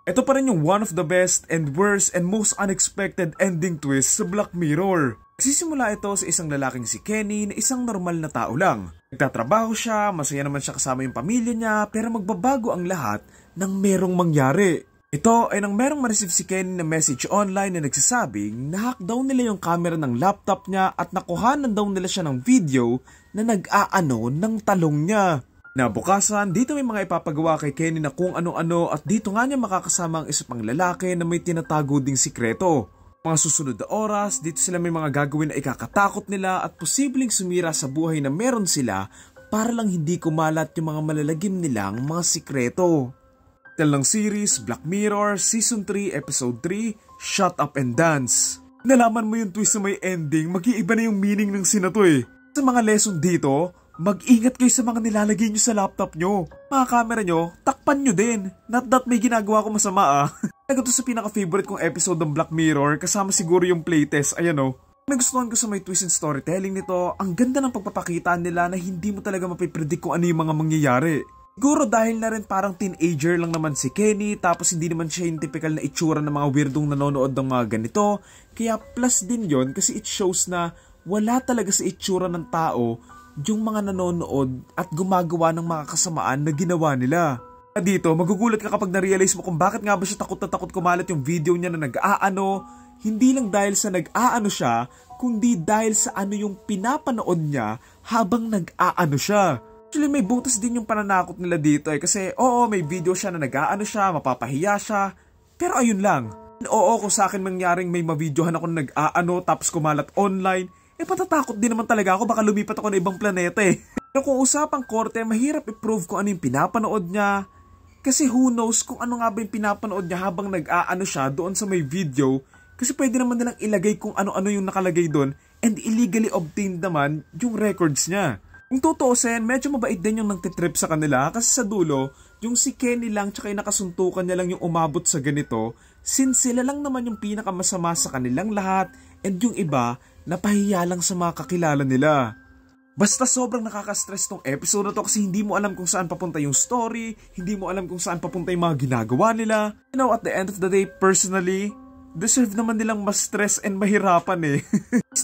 Ito pa rin yung one of the best and worst and most unexpected ending twist sa Black Mirror. Nagsisimula ito sa isang lalaking si Kenny na isang normal na tao lang. Nagtatrabaho siya, masaya naman siya kasama yung pamilya niya, pero magbabago ang lahat nang merong mangyari. Ito ay nang merong ma-receive si Kenny na message online na nagsasabing nahack daw nila yung camera ng laptop niya at nakuhanan daw nila siya ng video na nag-aano ng talong niya. Nabukasan, dito may mga ipapagawa kay Kenny na kung ano-ano at dito nga niya makakasama ang isa pang lalaki na may tinatago ding sikreto. Mga susunod na oras, dito sila may mga gagawin na ikakatakot nila at posibleng sumira sa buhay na meron sila para lang hindi kumalat yung mga malalagim nilang mga sikreto. Talang series, Black Mirror, Season 3, Episode 3, Shut Up and Dance. Nalaman mo yung twist na may ending, mag-iiba na yung meaning ng sinato eh. Sa mga lesson dito, mag-ingat kayo sa mga nilalagay nyo sa laptop nyo. Mga camera nyo, takpan nyo din. Not that may ginagawa ko masama ah. Nagito sa pinaka-favorite kong episode ng Black Mirror, kasama siguro yung playtest, ayan o. Nagustuhan ko sa may twist and storytelling nito, ang ganda ng pagpapakita nila na hindi mo talaga mapipredict kung ano yung mga mangyayari. Siguro dahil na rin parang teenager lang naman si Kenny, tapos hindi naman siya yung typical na itsura ng mga weirdong nanonood ng mga ganito. Kaya plus din yon kasi it shows na wala talaga sa itsura ng tao yung mga nanonood at gumagawa ng mga kasamaan na ginawa nila. Dito, magugulat ka kapag na-realize mo kung bakit nga ba siya takot na takot kumalat yung video niya na nag-aano. Hindi lang dahil sa nag-aano siya, kundi dahil sa ano yung pinapanood niya habang nag-aano siya. Actually, may butas din yung pananakot nila dito eh. Kasi oo, may video siya na nag-aano siya, mapapahiya siya. Pero ayun lang. Oo, kung sa akin mangyaring may ma-videohan ako na nag-aano tapos kumalat online, patatakot din naman talaga ako, baka lumipat ako na ibang planeta eh. Pero kung usapang korte, mahirap i-prove kung ano yung pinapanood niya. Kasi who knows kung ano nga ba yung pinapanood niya habang nag-aano siya doon sa may video. Kasi pwede naman nilang ilagay kung ano-ano yung nakalagay doon and illegally obtained naman yung records niya. Kung tutuusin, medyo mabait din yung nagtitrip sa kanila kasi sa dulo, yung si Kenny lang tsaka yung nakasuntukan niya lang yung umabot sa ganito since sila lang naman yung pinakamasama sa kanilang lahat and yung iba, napahiya lang sa mga kakilala nila. Basta sobrang nakaka-stress tong episode na to kasi hindi mo alam kung saan papunta yung story, hindi mo alam kung saan papunta yung mga ginagawa nila. You know, at the end of the day, personally, deserve naman nilang mas stress and mahirapan eh.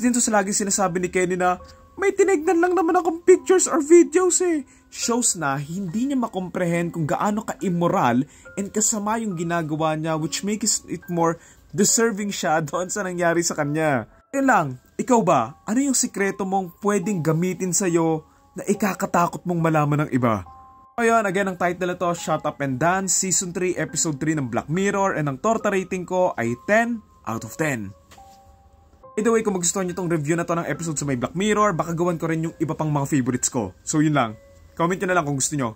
Din to sa laging sinasabi ni Kenny na, may tinignan lang naman akong pictures or videos eh. Shows na hindi niya makomprehend kung gaano ka-immoral and kasama yung ginagawa niya which makes it more deserving siya doon sa nangyari sa kanya. Yun lang, ikaw ba, ano yung sikreto mong pwedeng gamitin sa'yo na ikakatakot mong malaman ng iba? Ayun, again, ang title na to, Shut Up and Dance, Season 3, Episode 3 ng Black Mirror, and ang torta rating ko ay 10 out of 10. Either way, kung magustuhan nyo tong review na to ng episode sa may Black Mirror, baka gawan ko rin yung iba pang mga favorites ko. So yun lang, comment nyo na lang kung gusto nyo.